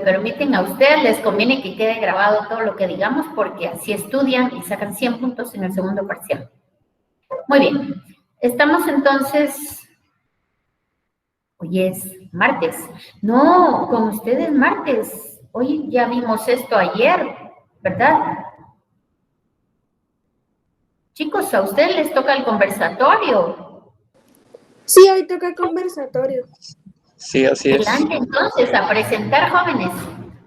permiten a ustedes, les conviene que quede grabado todo lo que digamos porque así estudian y sacan 100 puntos en el segundo parcial. Muy bien, estamos entonces, hoy es martes. No, con ustedes martes. Hoy ya vimos esto ayer, ¿verdad? Chicos, a ustedes les toca el conversatorio. Sí, hoy toca conversatorio. Sí, así es. Adelante entonces, a presentar, jóvenes.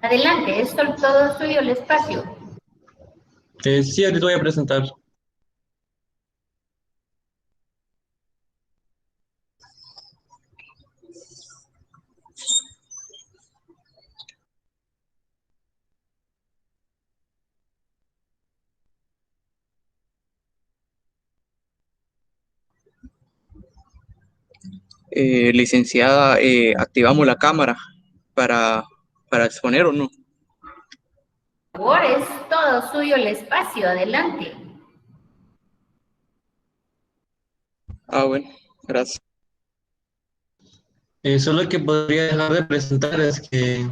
Adelante, es todo suyo el espacio. Sí, ahorita voy a presentar. Licenciada, activamos la cámara para exponer o no. Por favor, es todo suyo el espacio. Adelante. Ah, bueno, gracias. Solo que podría dejar de presentar es que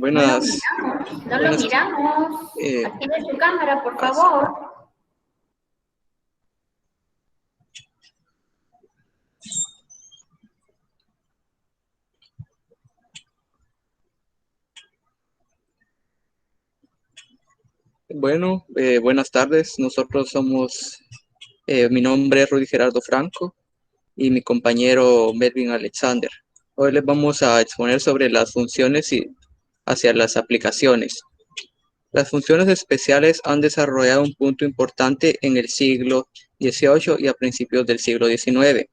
Buenas. No lo miramos. Active su cámara, por favor. Bueno, buenas tardes. Nosotros somos, mi nombre es Rudy Gerardo Franco y mi compañero Melvin Alexander. Hoy les vamos a exponer sobre las funciones y hacia las aplicaciones. Las funciones especiales han desarrollado un punto importante en el siglo XVIII y a principios del siglo XIX.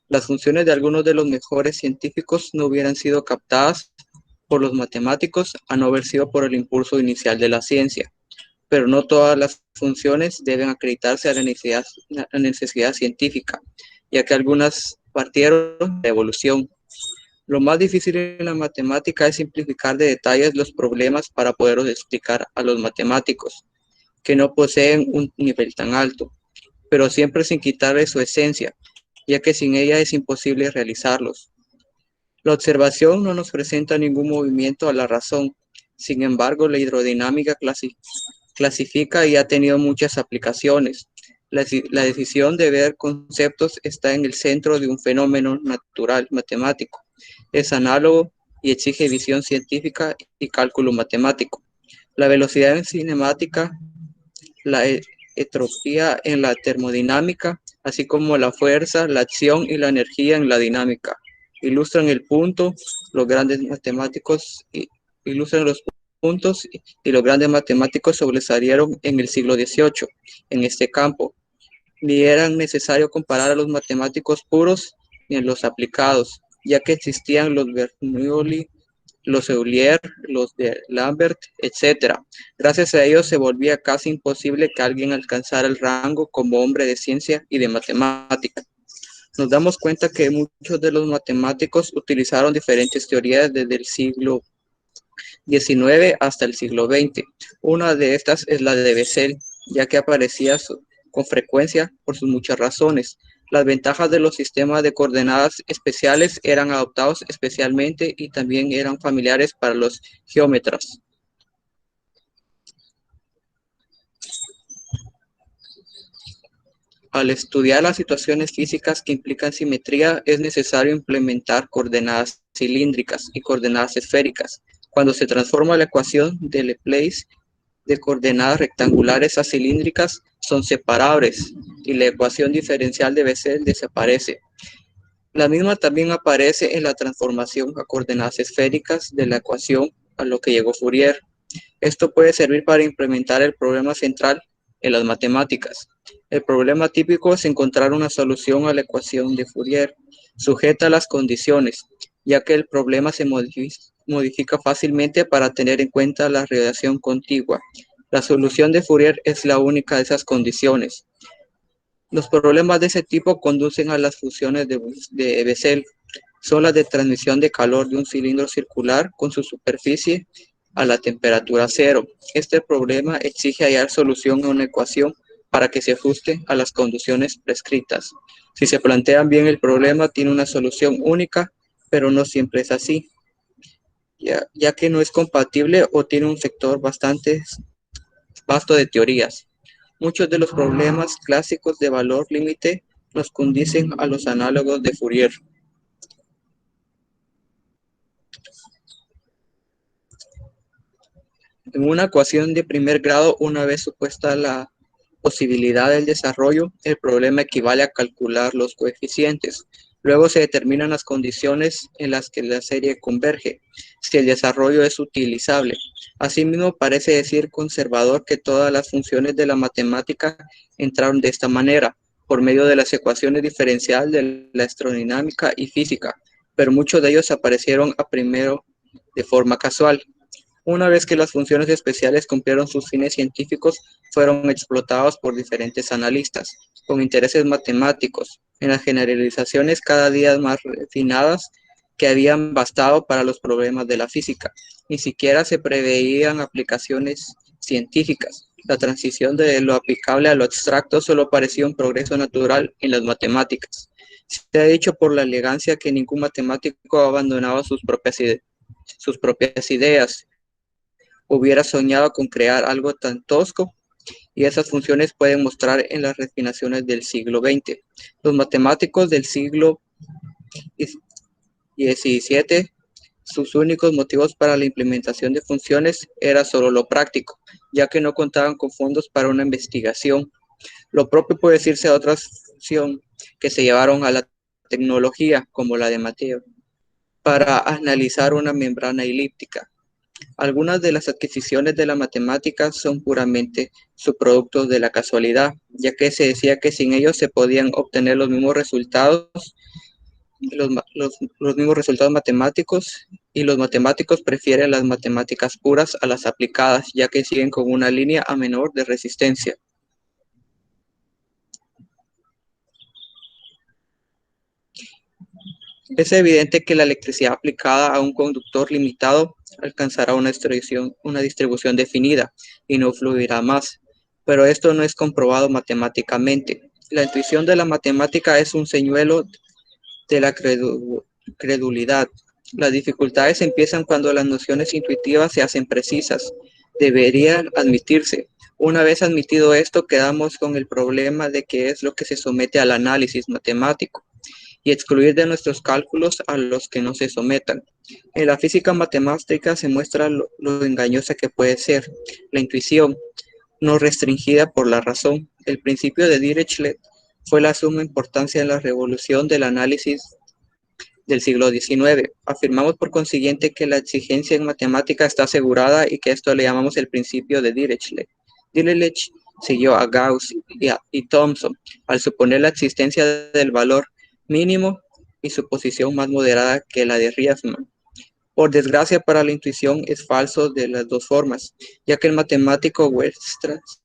Las funciones de algunos de los mejores científicos no hubieran sido captadas por los matemáticos a no haber sido por el impulso inicial de la ciencia. Pero no todas las funciones deben acreditarse a la necesidad científica, ya que algunas partieron de evolución. Lo más difícil en la matemática es simplificar de detalles los problemas para poderlos explicar a los matemáticos, que no poseen un nivel tan alto, pero siempre sin quitarle su esencia, ya que sin ella es imposible realizarlos. La observación no nos presenta ningún movimiento a la razón. Sin embargo, la hidrodinámica clasifica y ha tenido muchas aplicaciones. La decisión de ver conceptos está en el centro de un fenómeno natural matemático. Es análogo y exige visión científica y cálculo matemático. La velocidad en cinemática, la entropía en la termodinámica, así como la fuerza, la acción y la energía en la dinámica. Ilustran el punto, los grandes matemáticos ilustran los puntos y los grandes matemáticos sobresalieron en el siglo XVIII en este campo. Ni era necesario comparar a los matemáticos puros ni a los aplicados, ya que existían los Bernoulli, los Euler, los de Lambert, etc. Gracias a ellos se volvía casi imposible que alguien alcanzara el rango como hombre de ciencia y de matemática. Nos damos cuenta que muchos de los matemáticos utilizaron diferentes teorías desde el siglo XIX hasta el siglo XX. Una de estas es la de Bessel, ya que aparecía con frecuencia por sus muchas razones. Las ventajas de los sistemas de coordenadas especiales eran adoptados especialmente y también eran familiares para los geómetras. Al estudiar las situaciones físicas que implican simetría, es necesario implementar coordenadas cilíndricas y coordenadas esféricas. Cuando se transforma la ecuación de Laplace de coordenadas rectangulares a cilíndricas, son separables y la ecuación diferencial de Bessel desaparece. La misma también aparece en la transformación a coordenadas esféricas de la ecuación a lo que llegó Fourier. Esto puede servir para implementar el problema central en las matemáticas. El problema típico es encontrar una solución a la ecuación de Fourier, sujeta a las condiciones, ya que el problema se modifica fácilmente para tener en cuenta la radiación contigua. La solución de Fourier es la única de esas condiciones. Los problemas de ese tipo conducen a las funciones de Bessel. Son las de transmisión de calor de un cilindro circular con su superficie a la temperatura cero. Este problema exige hallar solución a una ecuación para que se ajuste a las condiciones prescritas. Si se plantean bien el problema, tiene una solución única, pero no siempre es así, ya que no es compatible o tiene un sector bastante vasto de teorías. Muchos de los problemas clásicos de valor límite nos conducen a los análogos de Fourier. En una ecuación de primer grado, una vez supuesta la posibilidad del desarrollo, el problema equivale a calcular los coeficientes. Luego se determinan las condiciones en las que la serie converge, si el desarrollo es utilizable. Asimismo, parece decir conservador que todas las funciones de la matemática entraron de esta manera, por medio de las ecuaciones diferenciales de la electrodinámica y física, pero muchos de ellos aparecieron a primero de forma casual. Una vez que las funciones especiales cumplieron sus fines científicos, fueron explotados por diferentes analistas con intereses matemáticos en las generalizaciones cada día más refinadas que habían bastado para los problemas de la física. Ni siquiera se preveían aplicaciones científicas. La transición de lo aplicable a lo abstracto solo parecía un progreso natural en las matemáticas. Se ha dicho por la elegancia que ningún matemático ha abandonado sus propias ideas. Hubiera soñado con crear algo tan tosco, y esas funciones pueden mostrar en las refinaciones del siglo XX. Los matemáticos del siglo XVII, sus únicos motivos para la implementación de funciones era solo lo práctico, ya que no contaban con fondos para una investigación. Lo propio puede decirse a otras funciones que se llevaron a la tecnología, como la de Mateo, para analizar una membrana elíptica. Algunas de las adquisiciones de la matemática son puramente subproductos de la casualidad, ya que se decía que sin ellos se podían obtener los mismos resultados, los mismos resultados matemáticos, y los matemáticos prefieren las matemáticas puras a las aplicadas, ya que siguen con una línea a menor de resistencia. Es evidente que la electricidad aplicada a un conductor limitado alcanzará una distribución definida y no fluirá más, pero esto no es comprobado matemáticamente. La intuición de la matemática es un señuelo de la credulidad. Las dificultades empiezan cuando las nociones intuitivas se hacen precisas. Deberían admitirse. Una vez admitido esto, quedamos con el problema de qué es lo que se somete al análisis matemático y excluir de nuestros cálculos a los que no se sometan. En la física matemática se muestra lo engañosa que puede ser la intuición, no restringida por la razón. El principio de Dirichlet fue la suma importancia en la revolución del análisis del siglo XIX. Afirmamos por consiguiente que la exigencia en matemática está asegurada y que esto le llamamos el principio de Dirichlet. Dirichlet siguió a Gauss y Thomson al suponer la existencia del valor mínimo y su posición más moderada que la de Riemann. Por desgracia para la intuición es falso de las dos formas, ya que el matemático Weierstrass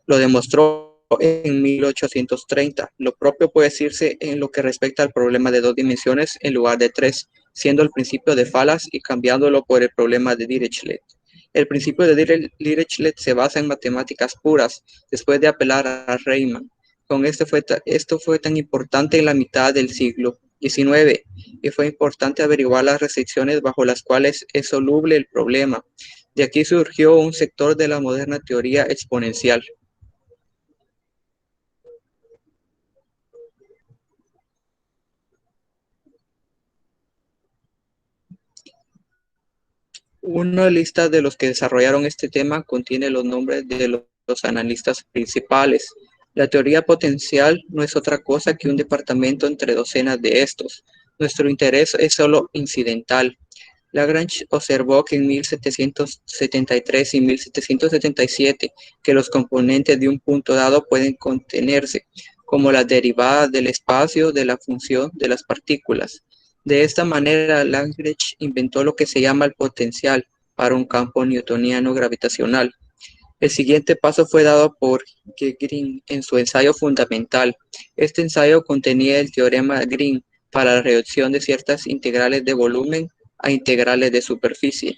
lo demostró en 1830. Lo propio puede decirse en lo que respecta al problema de 2 dimensiones en lugar de 3, siendo el principio de Fallas y cambiándolo por el problema de Dirichlet. El principio de Dirichlet se basa en matemáticas puras, después de apelar a Riemann. Esto fue tan importante en la mitad del siglo XIX, y fue importante averiguar las restricciones bajo las cuales es soluble el problema. De aquí surgió un sector de la moderna teoría exponencial. Una lista de los que desarrollaron este tema contiene los nombres de los analistas principales. La teoría potencial no es otra cosa que un departamento entre docenas de estos. Nuestro interés es solo incidental. Lagrange observó que en 1773 y 1777 que los componentes de un punto dado pueden contenerse, como las derivadas del espacio de la función de las partículas. De esta manera, Lagrange inventó lo que se llama el potencial para un campo newtoniano gravitacional. El siguiente paso fue dado por Green en su ensayo fundamental. Este ensayo contenía el teorema de Green para la reducción de ciertas integrales de volumen a integrales de superficie.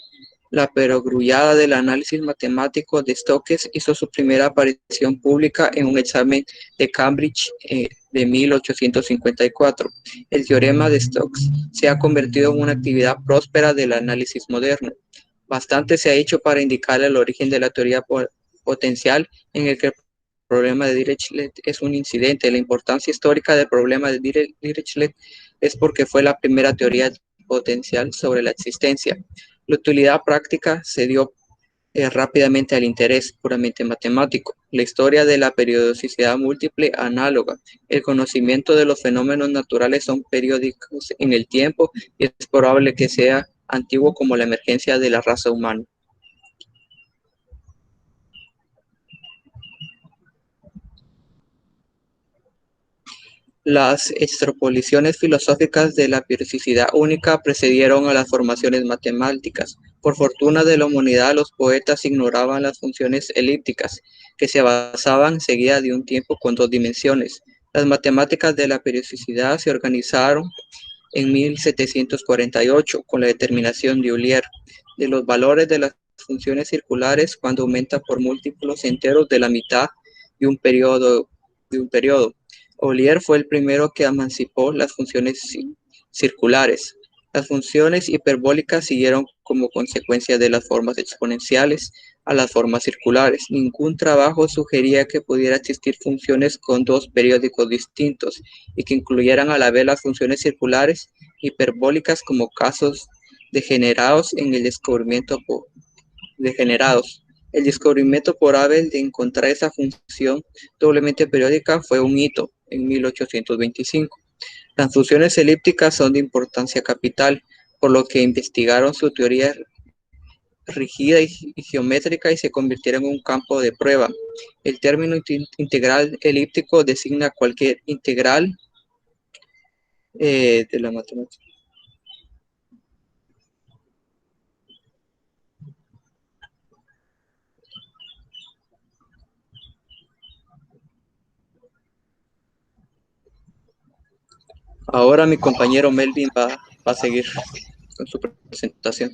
La perogrullada del análisis matemático de Stokes hizo su primera aparición pública en un examen de Cambridge de 1854. El teorema de Stokes se ha convertido en una actividad próspera del análisis moderno. Bastante se ha hecho para indicar el origen de la teoría potencial en el que el problema de Dirichlet es un incidente. La importancia histórica del problema de Dirichlet es porque fue la primera teoría potencial sobre la existencia. La utilidad práctica se dio rápidamente al interés puramente matemático. La historia de la periodicidad múltiple análoga. El conocimiento de los fenómenos naturales son periódicos en el tiempo y es probable que sea antiguo como la emergencia de la raza humana. Las extrapolaciones filosóficas de la periodicidad única precedieron a las formaciones matemáticas. Por fortuna de la humanidad, los poetas ignoraban las funciones elípticas, que se basaban seguida de un tiempo con dos dimensiones. Las matemáticas de la periodicidad se organizaron en 1748 con la determinación de Euler de los valores de las funciones circulares cuando aumenta por múltiplos enteros de la mitad de un periodo. Euler fue el primero que emancipó las funciones circulares. Las funciones hiperbólicas siguieron como consecuencia de las formas exponenciales a las formas circulares. Ningún trabajo sugería que pudiera existir funciones con dos periódicos distintos y que incluyeran a la vez las funciones circulares hiperbólicas como casos degenerados en el descubrimiento El descubrimiento por Abel de encontrar esa función doblemente periódica fue un hito en 1825. Las funciones elípticas son de importancia capital, por lo que investigaron su teoría rígida y geométrica y se convirtieron en un campo de prueba. El término integral elíptico designa cualquier integral de la matemática. Ahora mi compañero Melvin va a seguir con su presentación.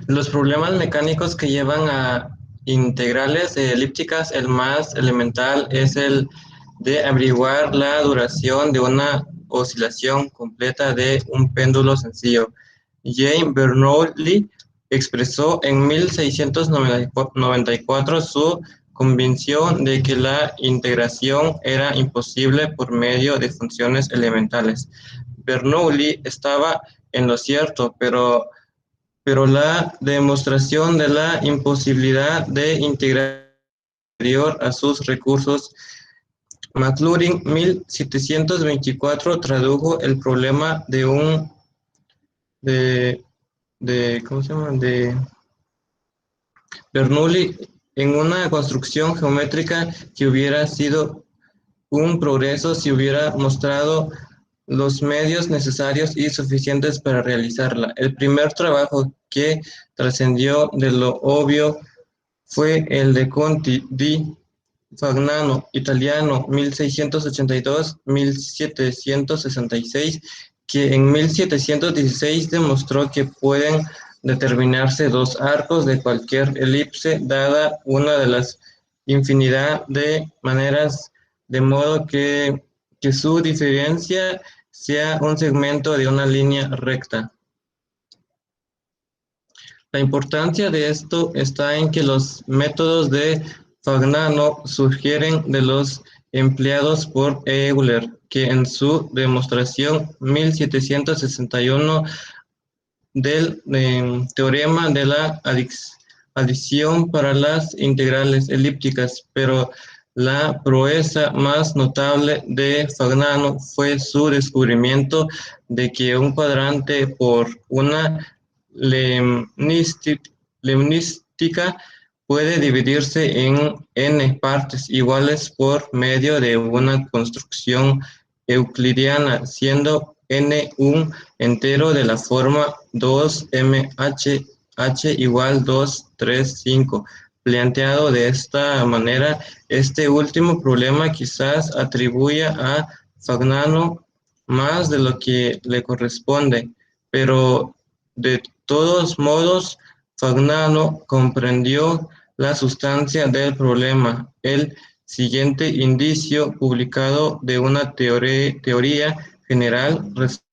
Los problemas mecánicos que llevan a integrales elípticas, el más elemental es el de averiguar la duración de una oscilación completa de un péndulo sencillo. James Bernoulli expresó en 1694 su convicción de que la integración era imposible por medio de funciones elementales. Bernoulli estaba en lo cierto, pero la demostración de la imposibilidad de integrar superior a sus recursos. Maclaurin, 1724, tradujo el problema de Bernoulli en una construcción geométrica que hubiera sido un progreso si hubiera mostrado los medios necesarios y suficientes para realizarla. El primer trabajo que trascendió de lo obvio fue el de Conti di Fagnano, italiano, 1682-1766, que en 1716 demostró que pueden determinarse dos arcos de cualquier elipse dada una de las infinidad de maneras, de modo que su diferencia sea un segmento de una línea recta. La importancia de esto está en que los métodos de Fagnano sugieren de los empleados por Euler, que en su demostración 1761 del teorema de la adición para las integrales elípticas, pero La proeza más notable de Fagnano fue su descubrimiento de que un cuadrante por una lemnística puede dividirse en n partes iguales por medio de una construcción euclidiana, siendo n un entero de la forma 2mh h igual 2, 3, 5. Planteado de esta manera, este último problema quizás atribuya a Fagnano más de lo que le corresponde, pero de todos modos, Fagnano comprendió la sustancia del problema. El siguiente indicio publicado de una teoría general respecto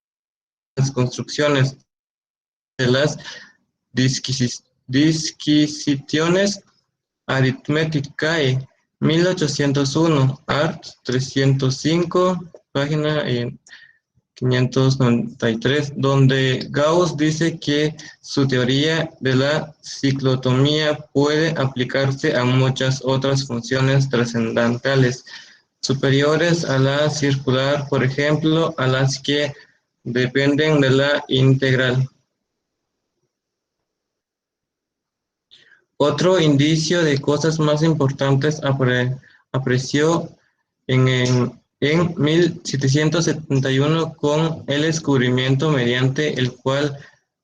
a las construcciones de las disquisiciones Arithmeticae, 1801, art. 305, página 593, donde Gauss dice que su teoría de la ciclotomía puede aplicarse a muchas otras funciones trascendentales, superiores a la circular, por ejemplo, a las que dependen de la integral. Otro indicio de cosas más importantes apareció en 1771 con el descubrimiento mediante el cual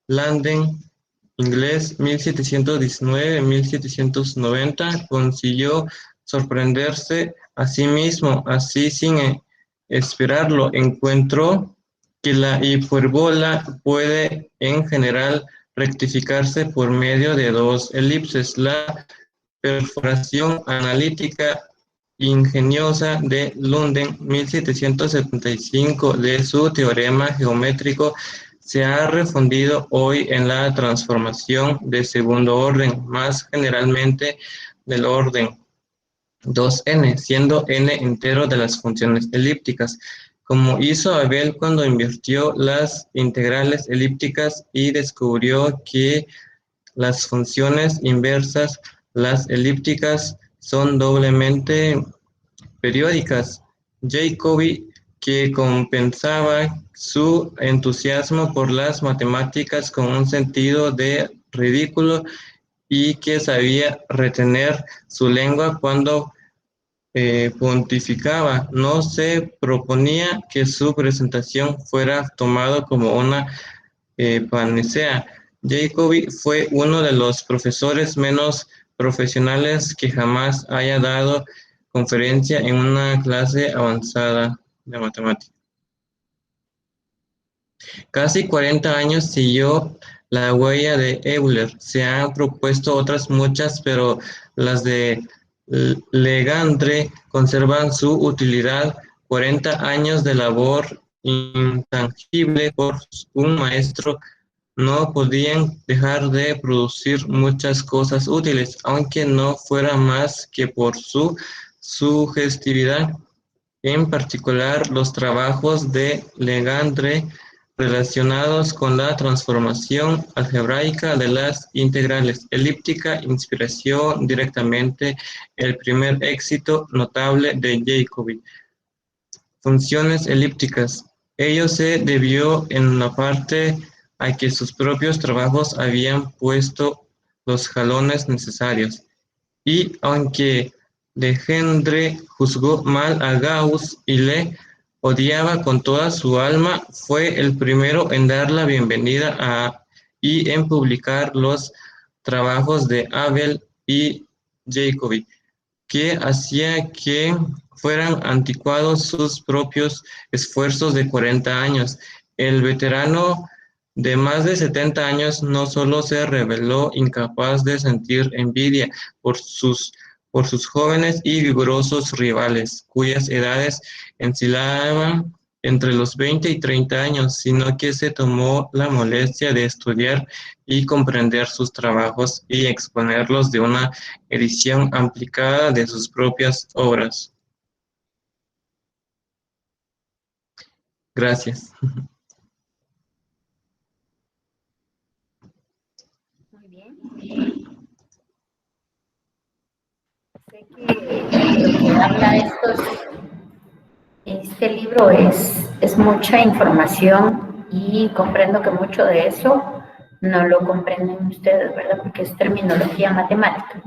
Landen, inglés, 1719-1790, consiguió sorprenderse a sí mismo, así sin esperarlo, encontró que la hipérbola puede en general rectificarse por medio de dos elipses. La perforación analítica ingeniosa de Lunden, 1775, de su teorema geométrico se ha refundido hoy en la transformación de segundo orden, más generalmente del orden 2n, siendo n entero de las funciones elípticas, como hizo Abel cuando invirtió las integrales elípticas y descubrió que las funciones inversas, las elípticas, son doblemente periódicas. Jacobi, que compensaba su entusiasmo por las matemáticas con un sentido de ridículo y que sabía retener su lengua cuando pontificaba, no se proponía que su presentación fuera tomado como una panacea. Jacobi fue uno de los profesores menos profesionales que jamás haya dado conferencia en una clase avanzada de matemáticas. Casi 40 años siguió la huella de Euler. Se han propuesto otras muchas, pero las de Legendre conservan su utilidad. 40 años de labor intangible por un maestro no podían dejar de producir muchas cosas útiles, aunque no fuera más que por su sugestividad. En particular, los trabajos de Legendre relacionados con la transformación algebraica de las integrales elíptica inspiració directamente el primer éxito notable de Jacobi. Funciones elípticas. Ello se debió en la parte a que sus propios trabajos habían puesto los jalones necesarios. Y aunque Legendre juzgó mal a Gauss y le odiaba con toda su alma, fue el primero en dar la bienvenida y en publicar los trabajos de Abel y Jacobi, que hacía que fueran anticuados sus propios esfuerzos de 40 años. El veterano de más de 70 años no solo se reveló incapaz de sentir envidia por sus jóvenes y vigorosos rivales, cuyas edades oscilaban entre los 20 y 30 años, sino que se tomó la molestia de estudiar y comprender sus trabajos y exponerlos de una edición ampliada de sus propias obras. Gracias. Muy bien. Sé que que habla este libro es mucha información y comprendo que mucho de eso no lo comprenden ustedes, ¿verdad? Porque es terminología matemática.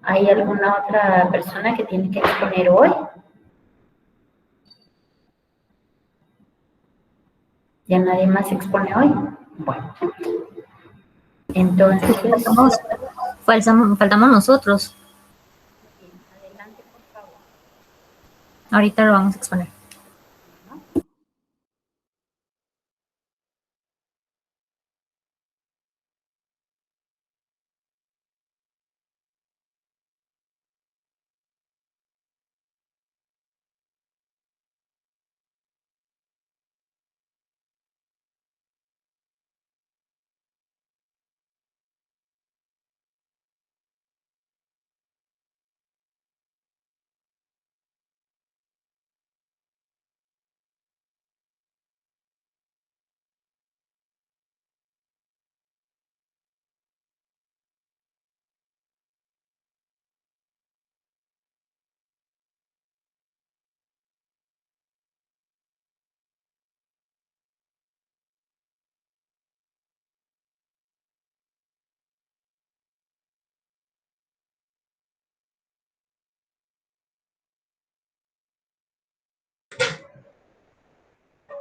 ¿Hay alguna otra persona que tiene que exponer hoy? ¿Ya nadie más expone hoy? Bueno. Entonces... Faltamos nosotros. Adelante, por favor. Ahorita lo vamos a exponer.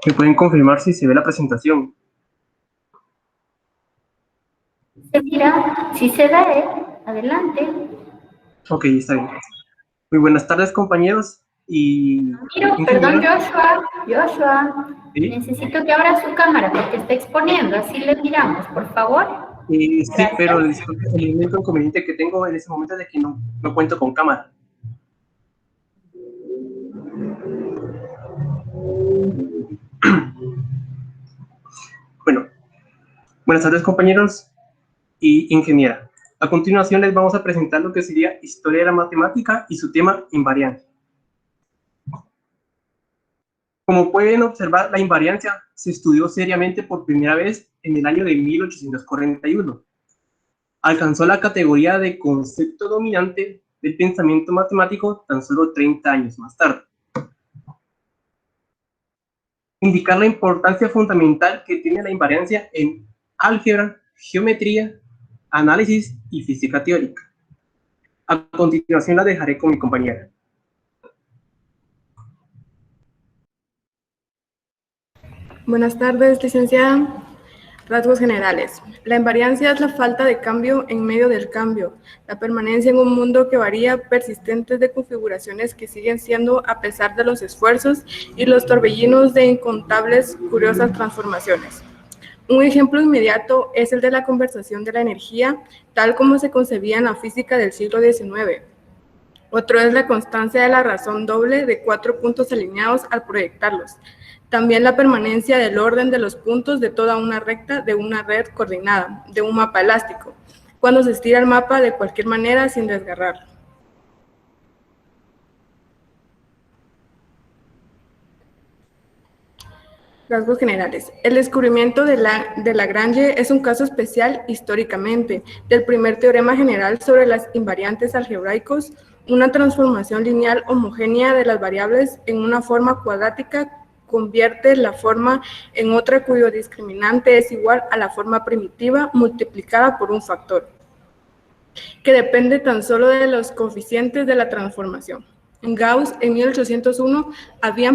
¿Me pueden confirmar si se ve la presentación? Se mira, si se ve, adelante. Ok, está bien. Muy buenas tardes, compañeros. Y Miro, perdón, Joshua, ¿sí? necesito que abra su cámara porque está exponiendo, así le miramos, por favor. Sí, Gracias. pero disculpe, el único inconveniente que tengo en ese momento es de que no cuento con cámara. Bueno, buenas tardes, compañeros y ingeniera. A continuación les vamos a presentar lo que sería Historia de la Matemática y su tema invariancia. Como pueden observar, la invariancia se estudió seriamente por primera vez en el año de 1841. Alcanzó la categoría de concepto dominante del pensamiento matemático tan solo 30 años más tarde. Indicar la importancia fundamental que tiene la invariancia en álgebra, geometría, análisis y física teórica. A continuación la dejaré con mi compañera. Buenas tardes, licenciada. Rasgos generales. La invariancia es la falta de cambio en medio del cambio, la permanencia en un mundo que varía, persistentes de configuraciones que siguen siendo a pesar de los esfuerzos y los torbellinos de incontables curiosas transformaciones. Un ejemplo inmediato es el de la conservación de la energía, tal como se concebía en la física del siglo XIX. Otro es la constancia de la razón doble de 4 puntos alineados al proyectarlos. También la permanencia del orden de los puntos de toda una recta de una red coordinada, de un mapa elástico, cuando se estira el mapa de cualquier manera sin desgarrarlo. Rasgos generales. El descubrimiento de Lagrange es un caso especial históricamente del primer teorema general sobre las invariantes algebraicos, una transformación lineal homogénea de las variables en una forma cuadrática convierte la forma en otra cuyo discriminante es igual a la forma primitiva multiplicada por un factor, que depende tan solo de los coeficientes de la transformación. Gauss en 1801 había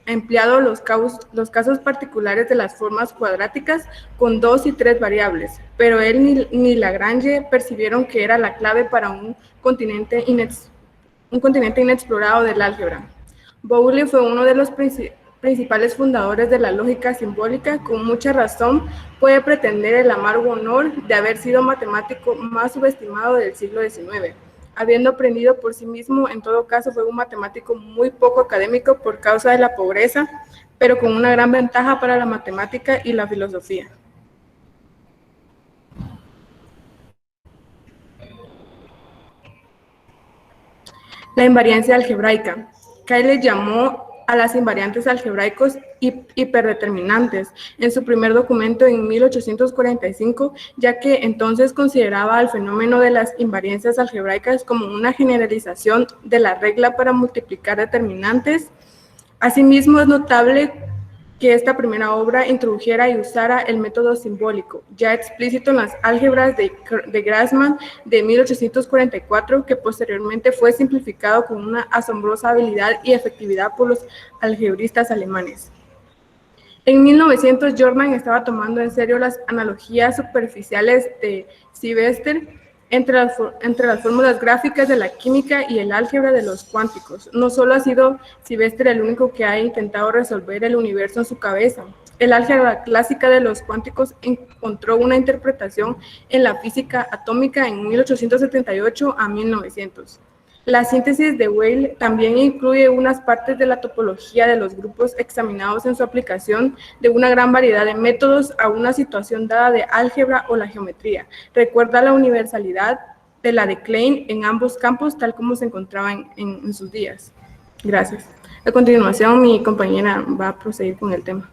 empleado los casos particulares de las formas cuadráticas con 2 y 3 variables, pero él ni Lagrange percibieron que era la clave para un continente inexplorado del álgebra. Bowley fue uno de los principales fundadores de la lógica simbólica. Con mucha razón puede pretender el amargo honor de haber sido matemático más subestimado del siglo XIX. Habiendo aprendido por sí mismo, en todo caso fue un matemático muy poco académico por causa de la pobreza, pero con una gran ventaja para la matemática y la filosofía. La invariancia algebraica. Cayley llamó a las invariantes algebraicos hiperdeterminantes en su primer documento en 1845, ya que entonces consideraba el fenómeno de las invariantes algebraicas como una generalización de la regla para multiplicar determinantes. Asimismo, es notable que esta primera obra introdujera y usara el método simbólico, ya explícito en las álgebras de Grassmann de 1844, que posteriormente fue simplificado con una asombrosa habilidad y efectividad por los algebristas alemanes. En 1900, Jordan estaba tomando en serio las analogías superficiales de Sylvester entre las fórmulas gráficas de la química y el álgebra de los cuánticos. No solo ha sido Sylvester el único que ha intentado resolver el universo en su cabeza. El álgebra clásica de los cuánticos encontró una interpretación en la física atómica en 1878 a 1900. La síntesis de Weyl también incluye unas partes de la topología de los grupos examinados en su aplicación de una gran variedad de métodos a una situación dada de álgebra o la geometría. Recuerda la universalidad de la de Klein en ambos campos, tal como se encontraban en sus días. Gracias. A continuación, mi compañera va a proseguir con el tema.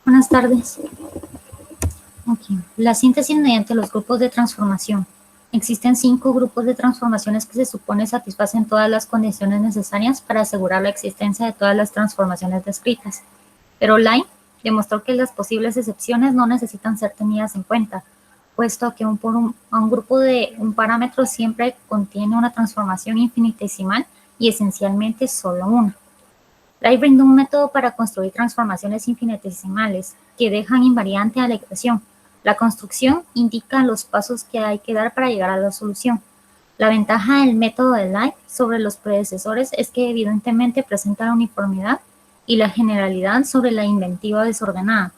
Buenas tardes. Okay. La síntesis mediante los grupos de transformación. Existen 5 grupos de transformaciones que se supone satisfacen todas las condiciones necesarias para asegurar la existencia de todas las transformaciones descritas. Pero Lie demostró que las posibles excepciones no necesitan ser tenidas en cuenta, puesto que un grupo de un parámetro siempre contiene una transformación infinitesimal y esencialmente solo una. Lie brindó un método para construir transformaciones infinitesimales que dejan invariante a la ecuación. La construcción indica los pasos que hay que dar para llegar a la solución. La ventaja del método de Lie sobre los predecesores es que evidentemente presenta la uniformidad y la generalidad sobre la inventiva desordenada.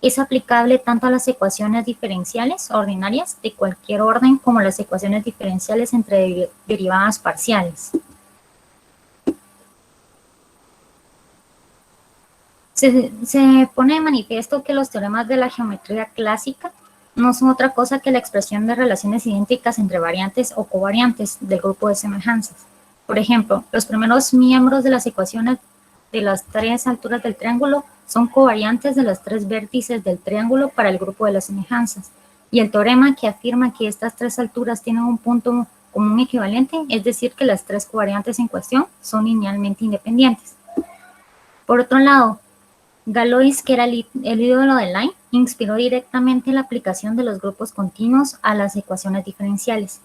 Es aplicable tanto a las ecuaciones diferenciales ordinarias de cualquier orden como a las ecuaciones diferenciales entre derivadas parciales. Se pone de manifiesto que los teoremas de la geometría clásica no son otra cosa que la expresión de relaciones idénticas entre variantes o covariantes del grupo de semejanzas. Por ejemplo, los primeros miembros de las ecuaciones de las 3 alturas del triángulo son covariantes de los 3 vértices del triángulo para el grupo de las semejanzas. Y el teorema que afirma que estas 3 alturas tienen un punto común equivalente, es decir, que las 3 covariantes en cuestión son linealmente independientes. Por otro lado, Galois, que era el ídolo de Lie, inspiró directamente la aplicación de los grupos continuos a las ecuaciones diferenciales.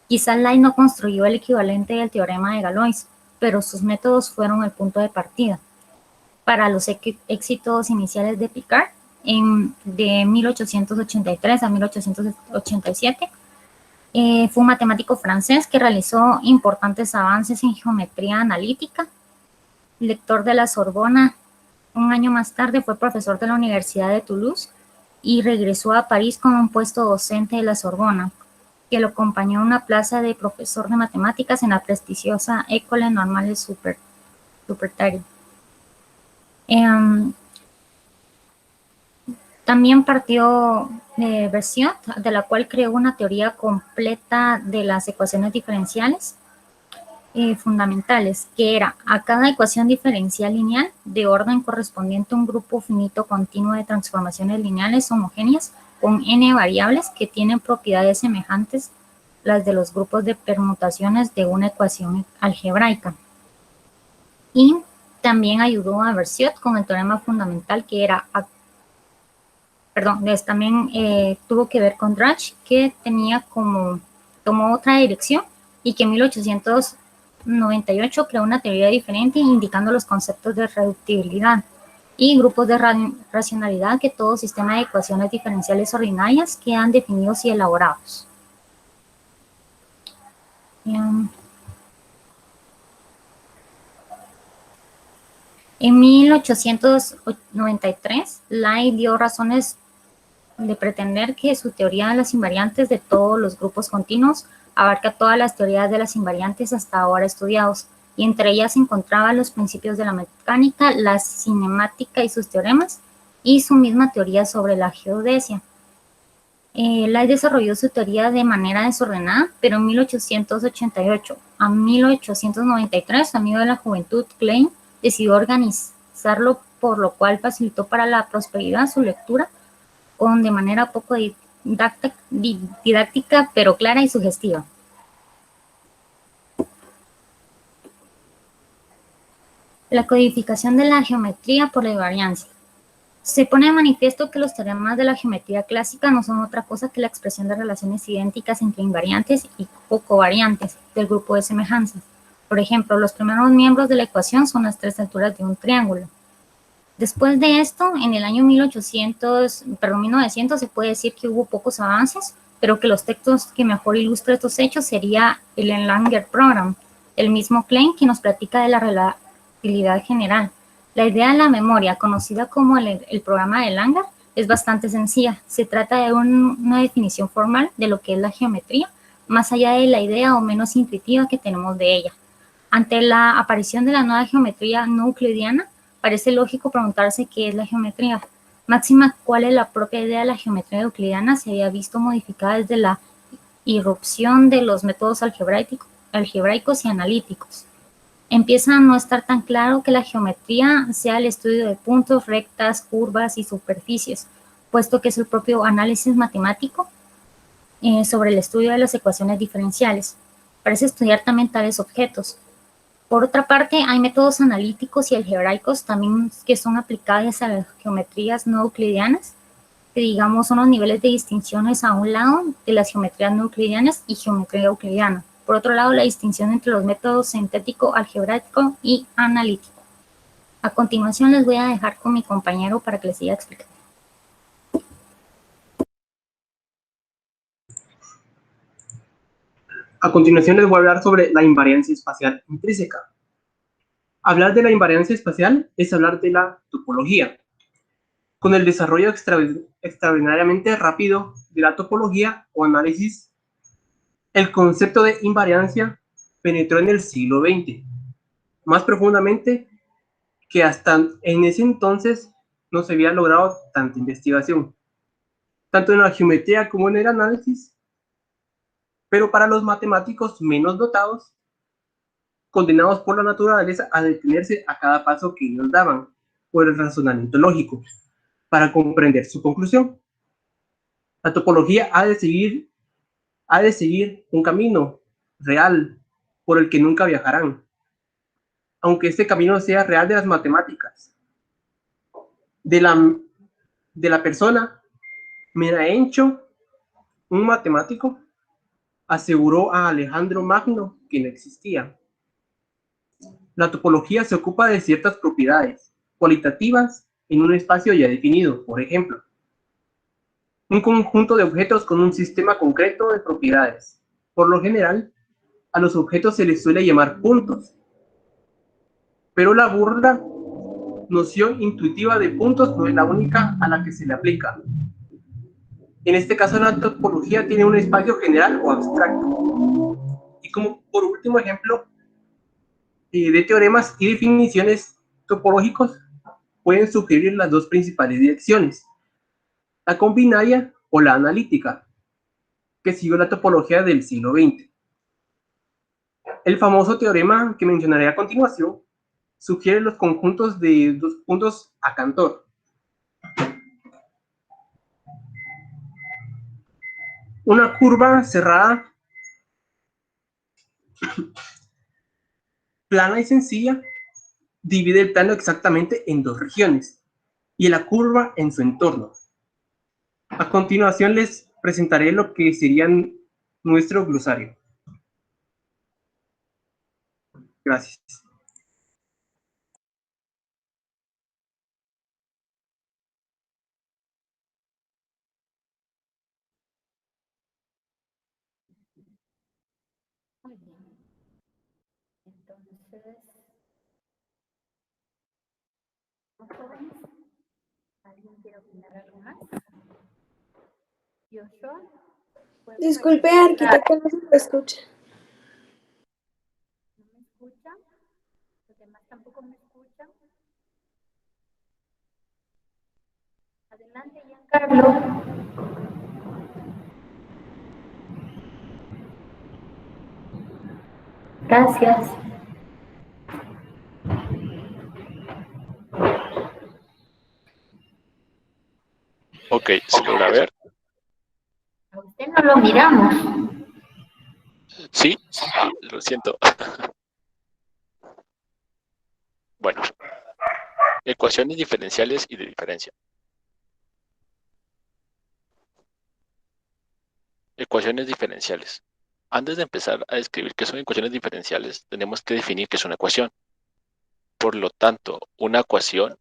Quizá Lie no construyó el equivalente del teorema de Galois, pero sus métodos fueron el punto de partida. Para los éxitos iniciales de Picard, de 1883 a 1887, fue un matemático francés que realizó importantes avances en geometría analítica, lector de la Sorbona. Un año más tarde fue profesor de la Universidad de Toulouse y regresó a París con un puesto docente de la Sorbona, que lo acompañó a una plaza de profesor de matemáticas en la prestigiosa École Normale Supérieure. También partió de Berthiaud, de la cual creó una teoría completa de las ecuaciones diferenciales fundamentales, que era a cada ecuación diferencial lineal de orden correspondiente a un grupo finito continuo de transformaciones lineales homogéneas con n variables que tienen propiedades semejantes las de los grupos de permutaciones de una ecuación algebraica. Y también ayudó a Berthiaud con el teorema fundamental que era, también tuvo que ver con Drach, que tomó otra dirección y que en 1898 creó una teoría diferente indicando los conceptos de reductibilidad y grupos de racionalidad que todo sistema de ecuaciones diferenciales ordinarias quedan definidos y elaborados. En 1893, Lie dio razones de pretender que su teoría de las invariantes de todos los grupos continuos abarca todas las teorías de las invariantes hasta ahora estudiados, y entre ellas se encontraban los principios de la mecánica, la cinemática y sus teoremas, y su misma teoría sobre la geodesia. Lai desarrolló su teoría de manera desordenada, pero en 1888 a 1893, su amigo de la juventud, Klein, decidió organizarlo, por lo cual facilitó para la prosperidad su lectura de manera poco didáctica, pero clara y sugestiva. La codificación de la geometría por la invariancia. Se pone de manifiesto que los teoremas de la geometría clásica no son otra cosa que la expresión de relaciones idénticas entre invariantes o covariantes del grupo de semejanzas. Por ejemplo, los primeros miembros de la ecuación son las tres alturas de un triángulo. Después de esto, en el año 1900 se puede decir que hubo pocos avances, pero que los textos que mejor ilustran estos hechos sería el Langer Program, el mismo Klein que nos platica de la relatividad general. La idea de la memoria, conocida como el programa de Langer, es bastante sencilla. Se trata de una definición formal de lo que es la geometría, más allá de la idea o menos intuitiva que tenemos de ella. Ante la aparición de la nueva geometría no euclidiana, parece lógico preguntarse qué es la geometría. Máxima, cuál es la propia idea de la geometría euclidiana se había visto modificada desde la irrupción de los métodos algebraicos y analíticos. Empieza a no estar tan claro que la geometría sea el estudio de puntos, rectas, curvas y superficies, puesto que es el propio análisis matemático sobre el estudio de las ecuaciones diferenciales. Parece estudiar también tales objetos. Por otra parte, hay métodos analíticos y algebraicos también que son aplicables a las geometrías no euclidianas, que digamos son los niveles de distinciones a un lado de las geometrías no euclidianas y geometría euclidiana. Por otro lado, la distinción entre los métodos sintético, algebraico y analítico. A continuación les voy a dejar con mi compañero para que les siga explicando. A continuación les voy a hablar sobre la invariancia espacial intrínseca. Hablar de la invariancia espacial es hablar de la topología. Con el desarrollo extraordinariamente rápido de la topología o análisis, el concepto de invariancia penetró en el siglo XX, más profundamente que hasta en ese entonces no se había logrado tanta investigación, tanto en la geometría como en el análisis, pero para los matemáticos menos dotados, condenados por la naturaleza a detenerse a cada paso que ellos daban por el razonamiento lógico, para comprender su conclusión. La topología ha de seguir un camino real por el que nunca viajarán, aunque este camino sea real de las matemáticas. De la persona, Menaencho, un matemático, aseguró a Alejandro Magno que no existía. La topología se ocupa de ciertas propiedades cualitativas en un espacio ya definido, por ejemplo, un conjunto de objetos con un sistema concreto de propiedades. Por lo general, a los objetos se les suele llamar puntos, pero la burda noción intuitiva de puntos no es la única a la que se le aplica. En este caso, la topología tiene un espacio general o abstracto. Y como por último ejemplo de teoremas y definiciones topológicos, pueden sugerir las dos principales direcciones, la combinaria o la analítica, que siguió la topología del siglo XX. El famoso teorema que mencionaré a continuación sugiere los conjuntos de dos puntos a Cantor. Una curva cerrada, plana y sencilla, divide el plano exactamente en dos regiones y la curva en su entorno. A continuación les presentaré lo que sería nuestro glosario. Gracias. Muy bien. Entonces, jóvenes, ¿alguien quiere opinar algo más? Joshua. Disculpe, arquitecto, no se lo escucha. ¿No me escuchan? ¿Los demás tampoco me escuchan? Adelante, Giancarlo. Gracias. Ok, ¿se logra ver? A usted no lo miramos. ¿Sí? Ah, lo siento. Bueno, ecuaciones diferenciales y de diferencia. Ecuaciones diferenciales. Antes de empezar a describir qué son ecuaciones diferenciales, tenemos que definir qué es una ecuación. Por lo tanto, una ecuación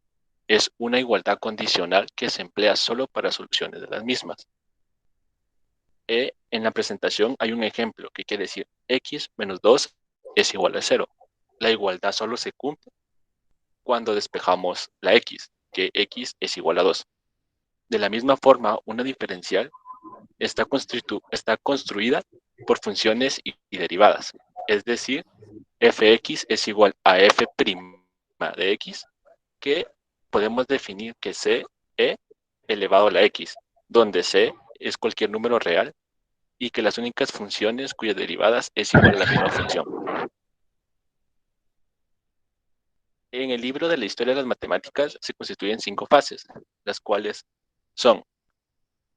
es una igualdad condicional que se emplea solo para soluciones de las mismas. En la presentación hay un ejemplo que quiere decir x menos 2 es igual a 0. La igualdad solo se cumple cuando despejamos la x, que x es igual a 2. De la misma forma, una diferencial está construida por funciones y derivadas. Es decir, fx es igual a f' de x, que podemos definir que c e elevado a la x, donde c es cualquier número real y que las únicas funciones cuyas derivadas es igual a la misma función. En el libro de la historia de las matemáticas se constituyen 5 fases, las cuales son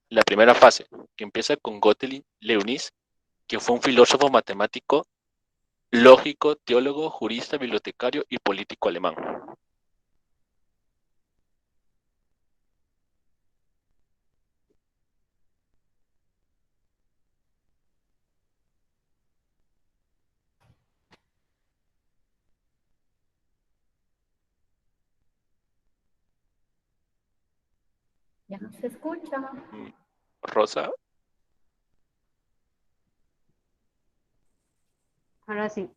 la primera fase, que empieza con Gottlieb Leibniz, que fue un filósofo matemático, lógico, teólogo, jurista, bibliotecario y político alemán. Ya no se escucha. Rosa. Ahora sí,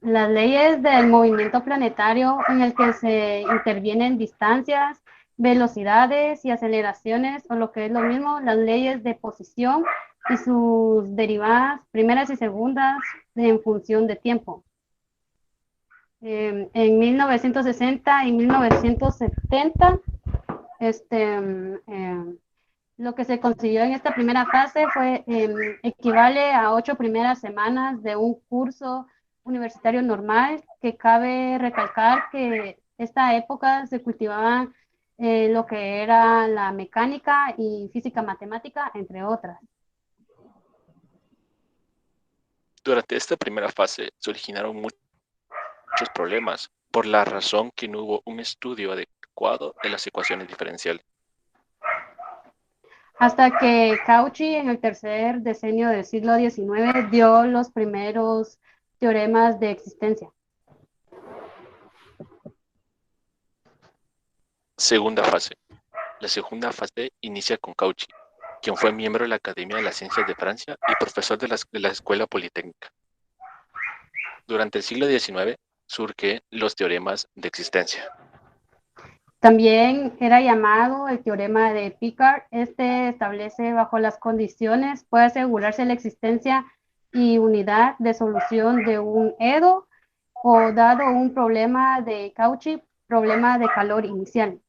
las leyes del movimiento planetario en el que se intervienen distancias, velocidades y aceleraciones, o lo que es lo mismo, las leyes de posición y sus derivadas, primeras y segundas, en función de tiempo. En 1960 y 1970, lo que se consiguió en esta primera fase fue equivale a 8 primeras semanas de un curso universitario normal, que cabe recalcar que esta época se cultivaba lo que era la mecánica y física matemática, entre otras. Durante esta primera fase se originaron muchos problemas por la razón que no hubo un estudio adecuado de las ecuaciones diferenciales. Hasta que Cauchy, en el tercer decenio del siglo XIX, dio los primeros teoremas de existencia. Segunda fase. La segunda fase inicia con Cauchy, quien fue miembro de la Academia de las Ciencias de Francia y profesor de la Escuela Politécnica. Durante el siglo XIX surgen los teoremas de existencia. También era llamado el teorema de Picard. Este establece bajo las condiciones puede asegurarse la existencia y unidad de solución de un EDO o dado un problema de Cauchy, problema de calor inicial.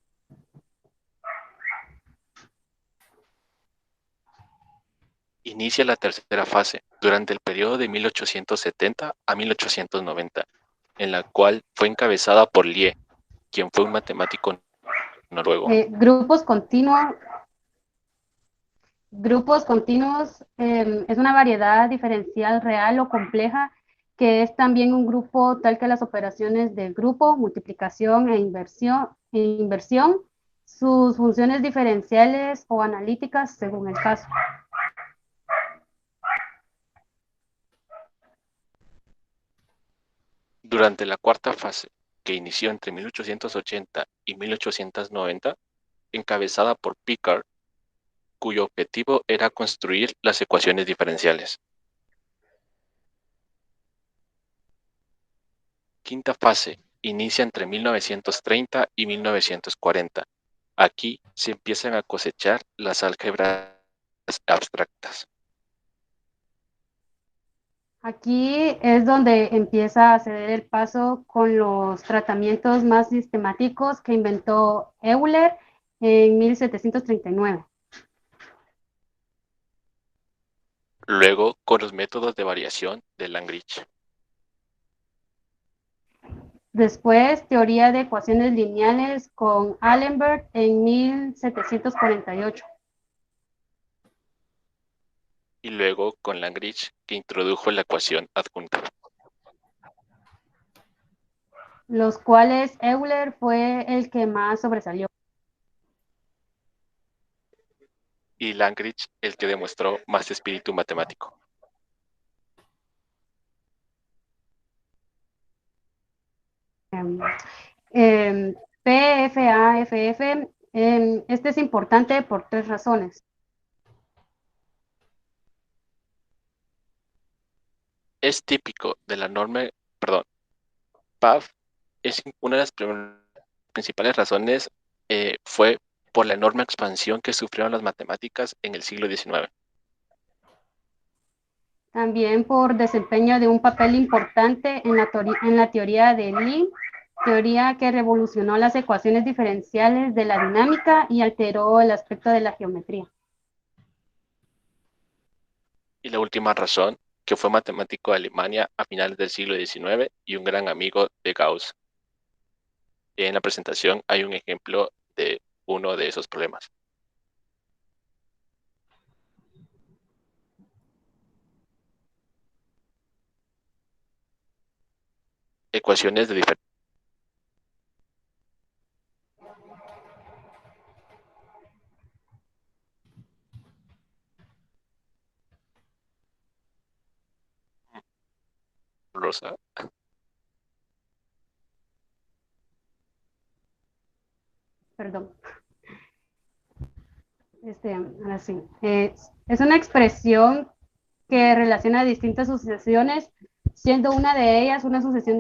Inicia la tercera fase durante el periodo de 1870 a 1890, en la cual fue encabezada por Lie, quien fue un matemático noruego. Grupos continuos es una variedad diferencial real o compleja que es también un grupo tal que las operaciones de grupo, multiplicación e inversión, sus funciones diferenciales o analíticas según el caso. Durante la cuarta fase, que inició entre 1880 y 1890, encabezada por Picard, cuyo objetivo era construir las ecuaciones diferenciales. Quinta fase, inicia entre 1930 y 1940. Aquí se empiezan a cosechar las álgebras abstractas. Aquí es donde empieza a ceder el paso con los tratamientos más sistemáticos que inventó Euler en 1739. Luego, con los métodos de variación de Langridge. Después, teoría de ecuaciones lineales con Allenberg en 1748. Y luego con Langridge, que introdujo la ecuación adjunta. Los cuales Euler fue el que más sobresalió. Y Langridge el que demostró más espíritu matemático. PFAFF, este es importante por 3 razones. Es típico de la norma, PAF es una de las principales razones fue por la enorme expansión que sufrieron las matemáticas en el siglo XIX. También por desempeño de un papel importante en la teoría de Lie, teoría que revolucionó las ecuaciones diferenciales de la dinámica y alteró el aspecto de la geometría. Y la última razón, que fue matemático de Alemania a finales del siglo XIX y un gran amigo de Gauss. En la presentación hay un ejemplo de uno de esos problemas. Ecuaciones de diferencia. Rosa. Perdón. Ahora sí. Es una expresión que relaciona distintas sucesiones, siendo una de ellas una sucesión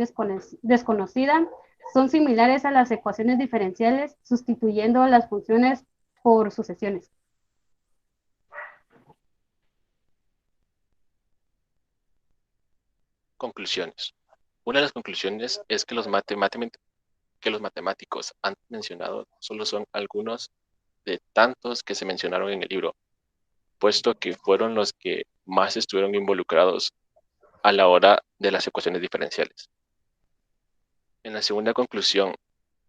desconocida. Son similares a las ecuaciones diferenciales, sustituyendo las funciones por sucesiones. Conclusiones. Una de las conclusiones es que los matemáticos antes mencionados solo son algunos de tantos que se mencionaron en el libro, puesto que fueron los que más estuvieron involucrados a la hora de las ecuaciones diferenciales. En la segunda conclusión,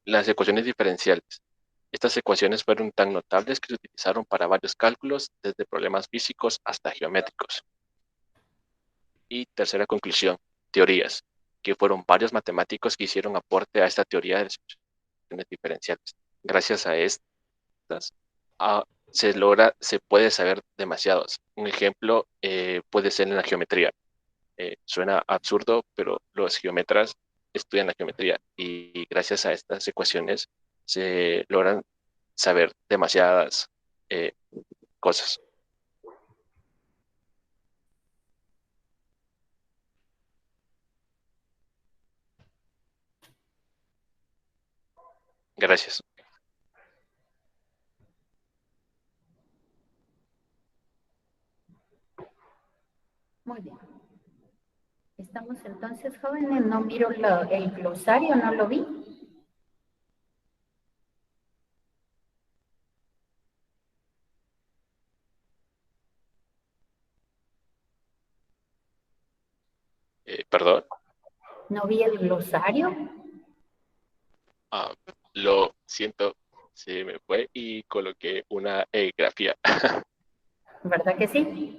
las ecuaciones diferenciales. Estas ecuaciones fueron tan notables que se utilizaron para varios cálculos, desde problemas físicos hasta geométricos. Y tercera conclusión, teorías, que fueron varios matemáticos que hicieron aporte a esta teoría de las ecuaciones diferenciales. Gracias a estas, se puede saber demasiados. Un ejemplo puede ser en la geometría. Suena absurdo, pero los geómetras estudian la geometría y gracias a estas ecuaciones se logran saber demasiadas cosas. Gracias. Muy bien. Estamos entonces, jóvenes, no miro el glosario, no lo vi. Perdón. No vi el glosario. Lo siento, se me fue y coloqué una grafía. ¿Verdad que sí?